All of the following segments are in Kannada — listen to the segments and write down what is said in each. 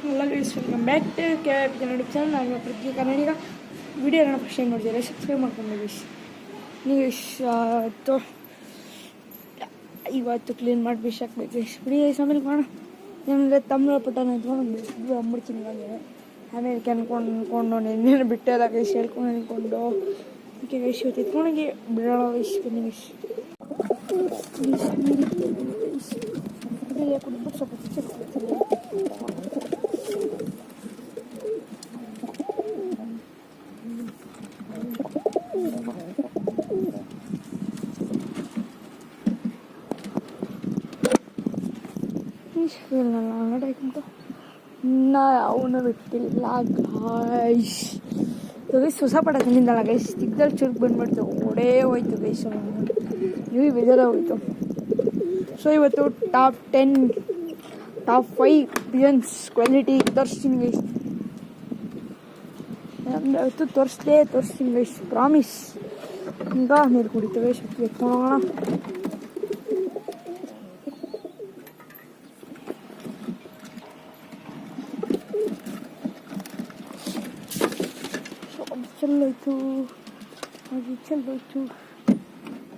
ಎಲ್ಲ guys welcome back to KYP Kannada channel. ನಾನು ಪ್ರತಿ ಕನ್ನಡಿಗ ವಿಡಿಯೋನ ಫಸ್ಟ್ ಟೈಮ್ ನೋಡಿದರೆ ಸಬ್ಸ್ಕ್ರೈಬ್ ಮಾಡ್ಕೊಂಡು ಗೈಸ್. ನೀವು ಇವತ್ತು ಕ್ಲೀನ್ ಮಾಡಿ ಬಿಸಿ ಹಾಕ್ಬೇಕು ಗೈಸ್. ಬಿಡಿ ಗೈಸ್, ಆಮೇಲೆ ಕಾಣ ಏನಂದರೆ ತಮಿಳು ಪುಟ್ಟನ ಇಟ್ಕೊಂಡು ಅಂಬಿಡ್ತೀನಿ ಇವಾಗ. ಆಮೇಲೆ ಅನ್ಕೊಂಡು ನೆನ್ನೇನು ಬಿಟ್ಟೆಲ್ಲ ಗೈಸ್ ಹೇಳ್ಕೊಂಡು ಅನ್ಕೊಂಡು ಓಕೆ ಗೈಸ್. ಇವತ್ತು ಎತ್ಕೊಂಡೋಗಿ ಬಿಡೋಣ ಗೈಸ್. ಬನ್ನಿ ಗೈಸ್. ಕುಡಿದ್ಬಿಟ್ಟು ಸ್ವಲ್ಪ ಚಿಕ್ಕ ಅಂಗಡಿಯಾಗಿಂಟು ಇನ್ನು ಅವನು ಬಿಟ್ಟಿಲ್ಲ ಗೈಸ್. ಹೊಸ ಪಟ ತಂದಿದ್ದಲ್ಲ ಗೈಸ್, ತಿಗ್ದಲ್ಲಿ ಚುರುಕು ಬಂದ್ಬಿಡ್ತು, ಓಡೇ ಹೋಯ್ತು ಗೈಸ್. ನೀವು ಬೇಜಾರ ಹೋಯ್ತು. ಸೊ ಇವತ್ತು ಟಾಪ್ 5 ಬಿಯನ್ಸ್ ಕ್ವಾಲಿಟಿ ತೋರಿಸ್ತೀನಿ ಗೈಸ್. ಇವತ್ತು ತೋರಿಸ್ತೀನಿ ಗೈಸ್, ಪ್ರಾಮಿಸ್. ಈಗ ನೀರು ಕುಡಿತು ಗೈಸ್. ಎತ್ಕೊಳ್ಳೋಣ. ಚಲ್ಲೋಯ್ತು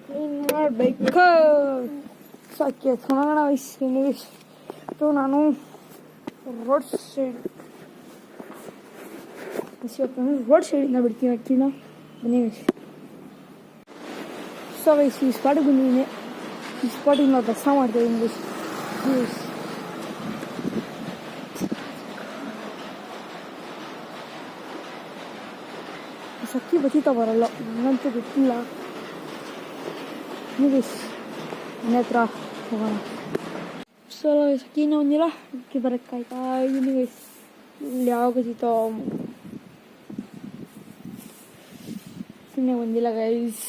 ಕ್ಲೀನ್ ಮಾಡಬೇಕು. ಸಾಕಿ ಎತ್ಕೊಳ್ಳೋಣ ವಯಸ್. ನಾನು ರೋಡ್ ಸೈಡಿಂದ ಬಿಡ್ತೀನಿ ಅಕ್ಕಿನ. ಬನ್ನಿ ವಯಸ್. ಸೊ ವಯಸ್ ಈ ಸ್ಪಾಟಿಗೆ ಬಂದಿದ್ದೀನಿ. ಈ ಸ್ಪಾಟಿಗೆ ನಾವು ಕೆಲಸ ಮಾಡ್ತಾಯಿದ್ದೀನಿ ವಯಸ್. ಸಕ್ಕಿ ಬತ್ತೀತಾ ಬರಲ್ಲ, ನನಗಂತೂ ಗೊತ್ತಿಲ್ಲ. ನೀವೇಸ್ ಮನೆ ಹತ್ರ ಹೋಗೋಣ. ಸೊ ಸಕ್ಕಿನ ಒಂದಿಲ್ಲ ಅಕ್ಕಿ ಬರೋಕ್ಕಾಯ್ತಾ ಇದೀನಿ ಗೈಸ್. ಇಲ್ಲಿ ಯಾವ ಬತ್ತೀತೋ ಸುಮ್ಮನೆ ಒಂದಿಲ್ಲ ಗೈಸ್.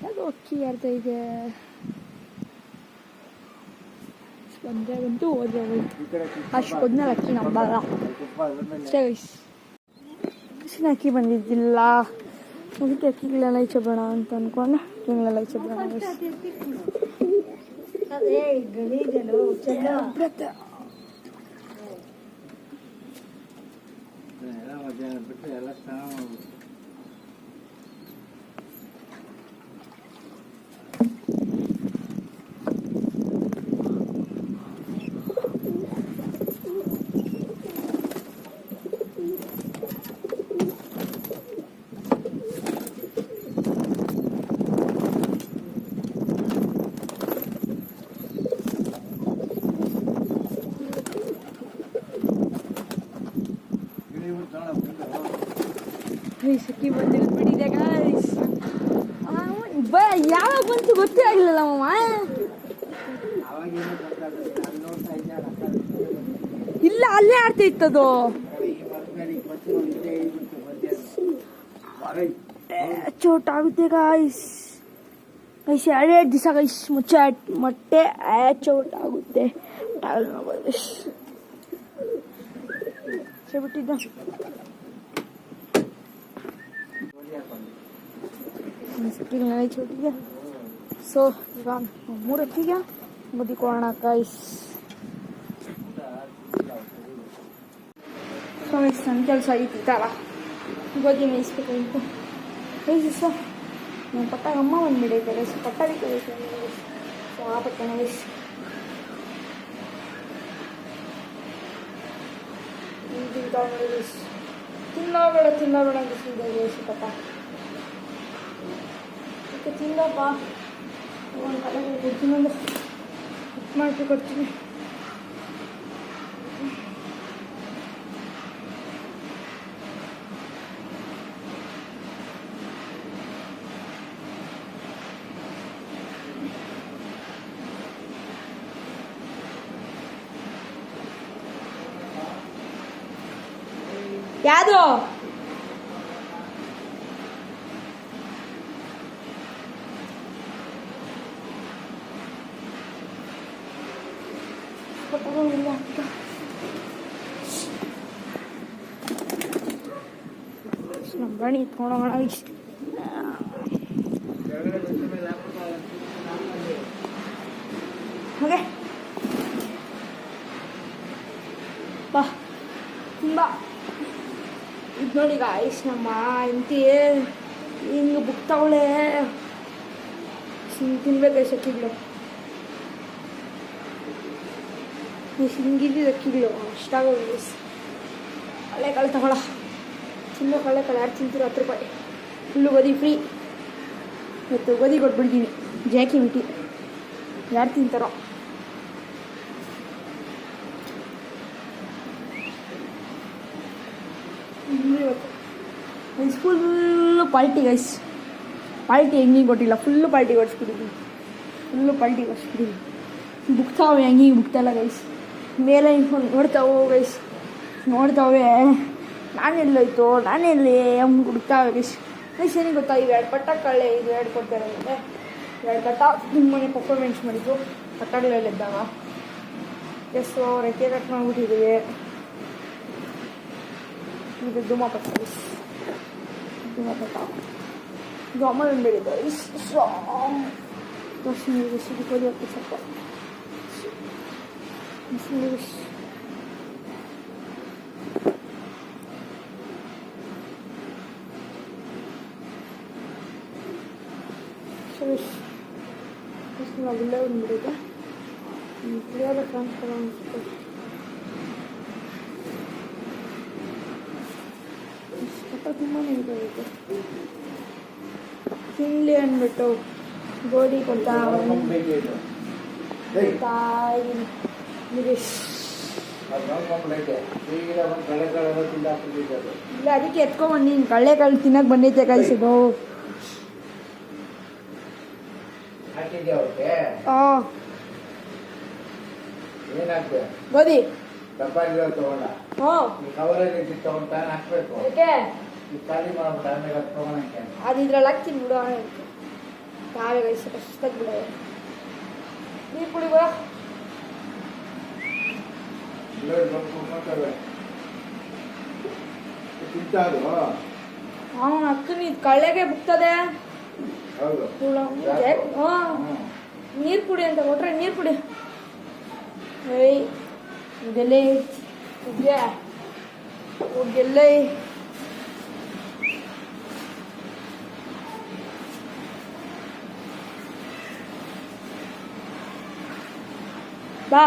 ಅದು ಅಕ್ಕಿ ಅರ್ಥ ಇದೆ. ಬಂದರೆ ಬಂತು, ಹೋದ್ರೆ ಹೋಯ್ತು. ಅಷ್ಟು ಬಂದ್ಮೇಲೆ ಅಕ್ಕಿ ನಂಬಲ್ಲ ಅಷ್ಟೇ ಗೈಸ್. ಅಕ್ಕಿ ಬಂದಿದ್ದಿಲ್ಲ, ಅದಕ್ಕೆ ಅಕ್ಕಿಗಳೆಲ್ಲ ಇಚ್ಚಬೇಡ ಅಂತ ಅಂದ್ಕೊಂಡು ಅಕ್ಕಿಗಳೆಲ್ಲ ಇಚ್ಚಬೇಡ ಗೈಸ್. ಅಕ್ಕಿ ಬಂದಿಲ್ಲ ಬಿಡಿದೆ ಗೈಸ್. ಯಾವಾಗ ಬಂತು ಗೊತ್ತೇ ಆಗಲಿಲ್ಲ ಮಾಮ. ಇಲ್ಲ, ಅಲ್ಲೇ ಆಡ್ತಾ ಇತ್ತದು. ಚೋಟಾಗುತ್ತೆ ಗೈಸ್. 2 ದಿವಸ ಗೈಸ್ ಮೊಟ್ಟೆ ಚೋಟಾಗುತ್ತೆ. ಬಿಟ್ಟಿದ್ದ ಸಕ್ಕಿಗಳನ್ನ ಚೋಟಿಗೆ. ಸೊ ಈಗ 3 ಅಕ್ಕಿಗೆ ಮುದ್ದಿಕೊಳ್ಳೋಣ ಗೈಸ್. ಸೊ ಗೈಸ್, ನನ್ನ ಕೆಲಸ ಇತ್ತಲ್ಲ ಗೋಧಿ ಮೇಯಿಸ್ಬೇಕು ಅಂತ ಗೈಸ್. ಸೊ ನನ್ನ ಪಟ್ಟಾಗ ಅಮ್ಮ ಬಂದುಬಿಡೈತೆ ಗೈಸ್. ಪಟ್ಟಾಗಿ ಸೊ ಆ ಪಟ್ಟಣ ಗೈಸ್. ತಿನ್ನಬೇಡ ಅನಿಸಿದೆ ಗೈಸ್. ಪಟ್ಟ ತಿನ್ನಪ್ಪ, ಒಂದು ಕಲೆಗೆ ಕೊಡ್ತೀನಿ, ಒಂದು ಕಟ್ ಮಾಡಿ ಕೊಡ್ತೀನಿ. ಯಾವುದು ನಮ್ಮ ಬಣಿ ಎತ್ಕೊಂಡೋಗೋಣ. ಓಕೆ ನೋಡಿ ಗಾಯ್ಸ್ ನಮ್ಮ ಇಂತಿ ಹಿಂಗೆ ಬುಕ್ ತಗೊಳ್ಳೆ ತಿನ್ಬೇಕು ಅಕ್ಕಿಗಳು ಹಿಂಗಿದ್ದು ಅಕ್ಕಿಗಳು ಅಷ್ಟಾಗೋದು ಗೈಸ್. ಕಳ್ಳೆಕಾಳು ತಗೊಳ ತುಂಬ ಕಳ್ಳೆಕಾಳು ಯಾರು ತಿಂತೀರೋ 10 ರೂಪಾಯಿ ಫುಲ್ಲು ಗೋಧಿ ಫ್ರೀ. ಇವತ್ತು ಗೋಧಿ ಕೊಟ್ಬಿಡ್ತೀನಿ ಜಾಕಿ ಬಿಟ್ಟು ಯಾರು ತಿಂತಾರೋ. ಇವತ್ತು school full party guys. Party ಹೆಂಗೆ ಕೊಟ್ಟಿಲ್ಲ, ಫುಲ್ಲು ಪಾಲ್ಟಿ ಕೊಡಿಸ್ಬಿಟ್ಟಿದ್ದೀನಿ. ಬುಕ್ತಾವೆ ಹೆಂಗೆ ಬುಕ್ತಲ್ಲ ಗೈಸ್. ಮೇಲೆ ನೋಡ್ತಾವೆ ಗೈಸ್, ನೋಡ್ತಾವೆ ನಾನೆಲ್ಲೋಯ್ತು ನಾನೆಲ್ಲಿ ಹೆಂಗೆ ಹುಡುಕ್ತಾವೆ ಗೈಸ್. ಗೈಸ್ ಏನಿಗೆ ಗೊತ್ತಾ, ಇವು 2 ಪಟ್ಟ ಕಳ್ಳೆ ಇದು 2 ಕೊಡ್ತಾರೆ. 2 ಕಟ್ಟ ತುಂಬನೇ ಪರ್ಫಾರ್ಮೆನ್ಸ್ ಮಾಡಿದ್ದು ಕಟ್ಟಡಗಳಲ್ಲಿದ್ದಾಗ. ಎಷ್ಟು ರೆಕ್ಕೆ ಕಟ್ ಮಾಡಿಬಿಟ್ಟಿದ್ದೀವಿ. ಇದು ಧೂಮಪಟ್ಟ ಗೈಸ್, ಧೂಮಪಟ್ಟ ಇದು ಅಮ್ಮನ ಬೆಳೀತಾರೆ ಗೈಸ್. ದೋಸೆ ಬಿಸಿ ಗೋಧಿ ಹಾಕಿ ಸ್ವಲ್ಪ ಬಿಸಿ ನಾವಿಲ್ಲೇ ಬಂದ್ಬಿಟ್ಟಿದೆ. ಕ್ಲಿಯರ್ ಟ್ರಾನ್ಸ್ಫರ್ ಅನಿಸುತ್ತೆ. ತುಂಬಾ ಇದೆ ತಿನ್ನಲಿ ಅಂದ್ಬಿಟ್ಟು ಗೋಧಿ ಕೊಡ್ತಾ ಇಲ್ಲ, ಅದಕ್ಕೆ ಎತ್ಕೊಂಡ್ಬಂದು ನೀನು ಕಳ್ಳೆಕಾಳು ತಿನ್ನಕ್ಕೆ ಬಂದೈತೆ ಕಾಯಿಸೋದು. ಗೋಧಿ ಅದು ಇದ್ರಲ್ಲಿ ಹಾಕ್ತೀನಿ ಬಿಡು. ತಾವೇ ಗೈಸ್ ಕಷ್ಟದಾಗ ಬಿಡ. ನೀರು ಕುಡಿ ಬಾ. ಅಕ್ಕನ ಇದು ಕಳ್ಳೆಗೆ ಬುಕ್ತದೆ. ನೀರು ಕುಡಿ ಅಂತ ಕೊಟ್ರೆ ನೀರು ಕುಡಿ. ಏಯ್ ಹೋಗೆಲ್ಲೇ ಹೋಗೆಲ್ಲೇ ಬಾ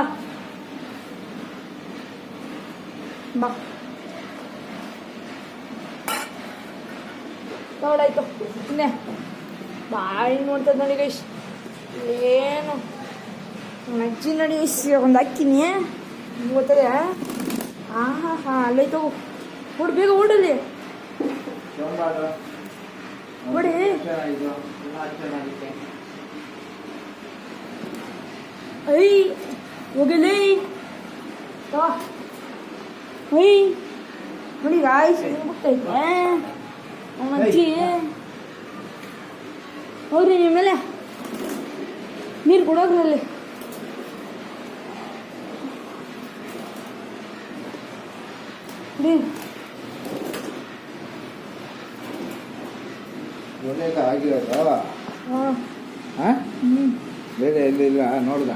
ಬಾ ತಗೊಳಾಯ್ತು. ಇನ್ನೇ ಬಾಯಿ ನೋಡ್ತದೆ ನೋಡಿ ಗೈಸ್. ಏನು ಅಜ್ಜಿ ನೋಡಿ ಒಂದು ಹಾಕ್ತೀನಿ ಗೊತ್ತದೆ. ಹಾಂ ಹಾಂ ಹಾಂ ಅಲ್ಲೈತು. ಓಡು ಬೇಗ ಓಡಲಿ ಓಡಿ. ಐ ಹೋಗಲೇ ಐ ನೋಡಿ ಗಾಯ್ಸ್ ಬಿಡ್ತೈತೆ ಅವನ ಅಜ್ಜಿ. ಹೋಗ್ರಿ ನಿಮ್ಮ ಮೇಲೆ ನೀರು ಕೊಡೋದ್ರಲ್ಲಿ. ಬೇರೆ ಎಲ್ಲಿಲ್ಲ ನೋಡ್ದ.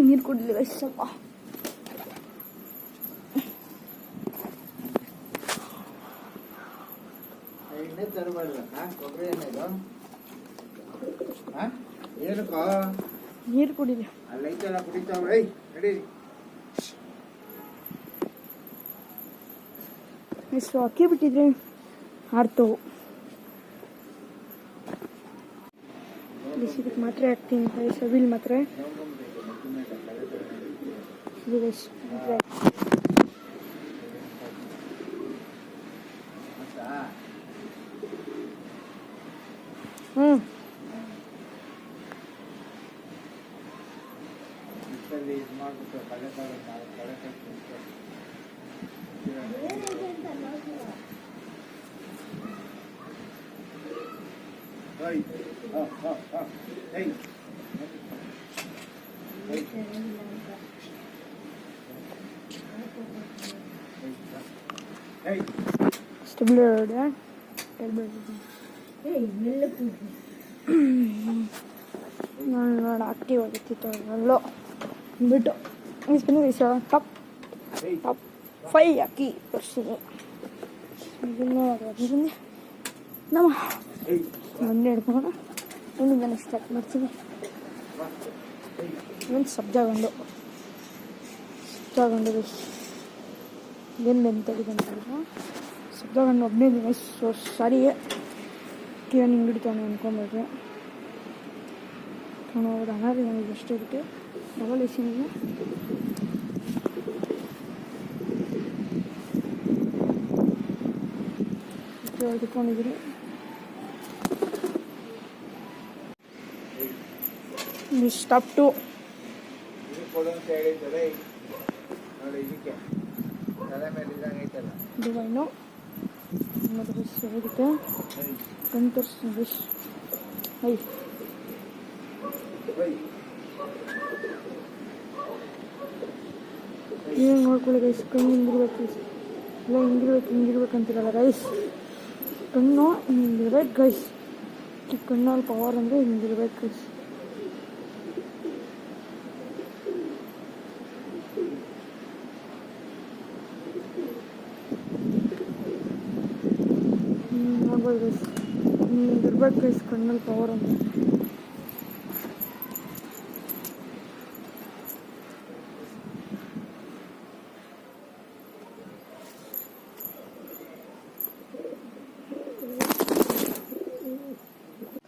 ನೀರು ಕುಡಿಲಿಲ್ಲ ಸ್ವಲ್ಪ. ನೀರು ಕುಡಿಲಿ. ಅಲ್ಲೈತೆಲ್ಲ ಕುಡಿತಾವ್ರೆ. ನಡಿ ಎಷ್ಟು ಅಕ್ಕಿ ಬಿಟ್ಟಿದ್ರೆ ಆಡ್ತವು. ಇದಕ್ಕೆ ಮಾತ್ರ ಹಾಕ್ತೀನಿ ಸವಿಲ್ ಮಾತ್ರ. ಕೇಳ್ಬಿಡ್ತೀನಿ. ನಾನು ನೋಡಿ ಆಕ್ಟಿವ್ ಆಗಿತ್ತು ಎಲ್ಲೋ ಬಿಟ್ಟು ಟಾಪ್ ಟಾಪ್ 5 ಹಾಕಿ ತೋರಿಸ್ತೀನಿ. ನಮ್ಮ ಮೊನ್ನೆ ಹಿಡ್ಕೊಂಡು ಇಲ್ಲಿಂದ ಸ್ಟಾರ್ಟ್ ಮಾಡ್ತೀನಿ. ಒಂದು ಸಬ್ಜಾಗಂಡು ಏನು ಬೆಂತಡಿದಂತ ಸಬ್ಜಾಗಂಡು ಒಬ್ಬನೇ ದಿನ ಸಾರಿಗೆ ಕಿರಣ್ ಹಿಂಗೆ ಹಿಡಿತಾನೆ ಅಂದ್ಕೊಂಡ್ಬಿಟ್ರೆ ಅವ್ರು ಅನಾರಿ ನನಗೆ ಅಷ್ಟೇ ಬಿಟ್ಟು ಡಬಲ್ ಎಸಿನಿಗೆ ಹಿಡ್ಕೊಂಡಿದ್ರು. ಸ್ಟಾಪ್ ಟು ಡಿವೈನು ಮತ್ತು ಇದಕ್ಕೆ ಕಂಟರ್ಸ್ ವಿಶ್ ಹೈ ಏನು ನೋಡ್ಕೊಳ್ಳಿ ಗೈಸ್. ಕಣ್ಣು ಹಿಂಗಿರ್ಬೇಕು ಎಲ್ಲ ಹಿಂಗಿರ್ಬೇಕಂತಿರಲ್ಲ ಗೈಸ್. ಕಣ್ಣು ಹಿಂಗಿರ್ಬೇಕು ಗೈಸ್. ಕಣ್ಣಲ್ಲಿ ಪವರ್ ಅಂದರೆ ಹಿಂಗಿರ್ಬೇಕು ಗೈಸ್. ನೋಡ್ಬೋದು ಗೈಸ್, ಹಿಂಗಿರ್ಬೇಕು ಗೈಸ್ ಕಣ್ಣಲ್ಲಿ ಪವರ್ ಅಂತ.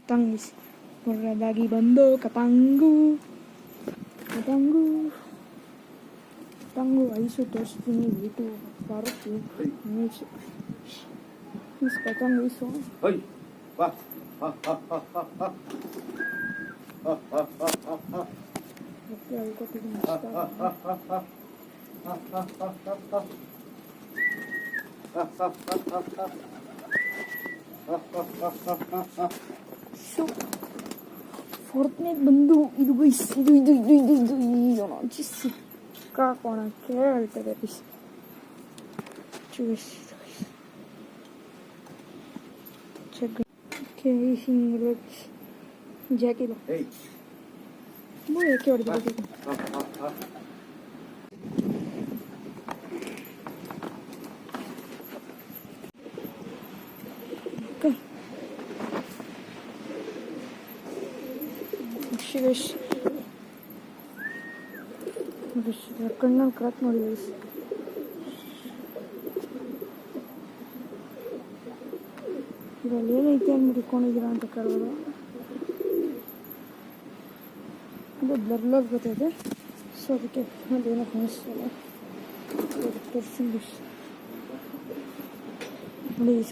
ಕತಂಗಿಸ್ ಹೊರದಾಗಿ ಬಂದು ಕತಂಗು ಐಸು ತೋರಿಸ್ತೀನಿ. ವೇಟು ಬರುತ್ತೆ ಮೀಸು ಮೀಸ್ ಕತಂಗು ಐಸು ಹೇಳ್ಕೊಟ್ಟಿದ್ದೀನಿ. ಫೋರ್ತ್ನೇದು ಬಂದು ಇದು ಗೈಸ್. ಇದು ಸಿಕ್ಕಾಕೋಣಕ್ಕೆ ಹೇಳ್ತದೆ ಗೈಸ್. ಹಿಂಗಿರ್ಬೇಕು ಜಾಕಿಲ್ಲ ಯಾಕೆ ಹೊಡೆದು ಕಣ್ಣಲ್ಲಿ ಕ್ರಾಕ್ ನೋಡಿ ಗೈಸ್. ಇದರಲ್ಲಿ ಏನೈತೆ ಅಂದ್ಬಿಟ್ಟು ಇಟ್ಕೊಂಡಿದ್ದೀರಾ ಅಂತ ಕೇಳ್ಬೋದು. ಅದು ಬ್ಲರ್ ಗೊತ್ತೈತೆ, ಸೊ ಅದಕ್ಕೆ ಅದೇನೋ ಕಾಣಿಸ್ತಲ್ಲ ತೋರಿಸಿ ನೋಡಿ.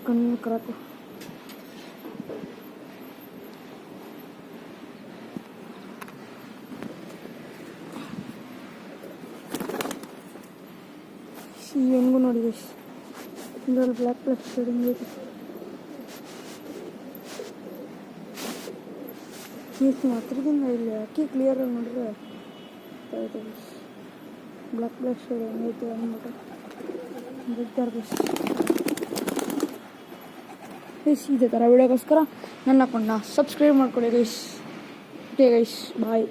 ಕಣ್ಣು ಕ್ರಾಕು ಹೆಂಗೂ ನೋಡಿ ಗೈಸ್. ಇದರಲ್ಲಿ ಬ್ಲ್ಯಾಕ್ ಶೇಡಿಂಗ್ ಐತೆ. ನೀವು ಹತ್ರದಿಂದ ಇಲ್ಲಿ ಅಕ್ಕಿ ಕ್ಲಿಯರಾಗಿ ನೋಡಿದ್ರೆ ಬ್ಲ್ಯಾಕ್ ಶೇಡ್ ಹೆಂಗೈತೆ ಅಂದ್ಬಿಟ್ಟು ಗೊತ್ತಾರ ಗೈಸ್. ಇದೇ ಥರ ವಿಡಿಯೋಗೋಸ್ಕರ ನನ್ನ ಅಕೌಂಟ್ನ ಸಬ್ಸ್ಕ್ರೈಬ್ ಮಾಡ್ಕೊಳ್ಳಿ ಗೈಸ್. ಓಕೆ ಗೈಸ್, ಬಾಯ್.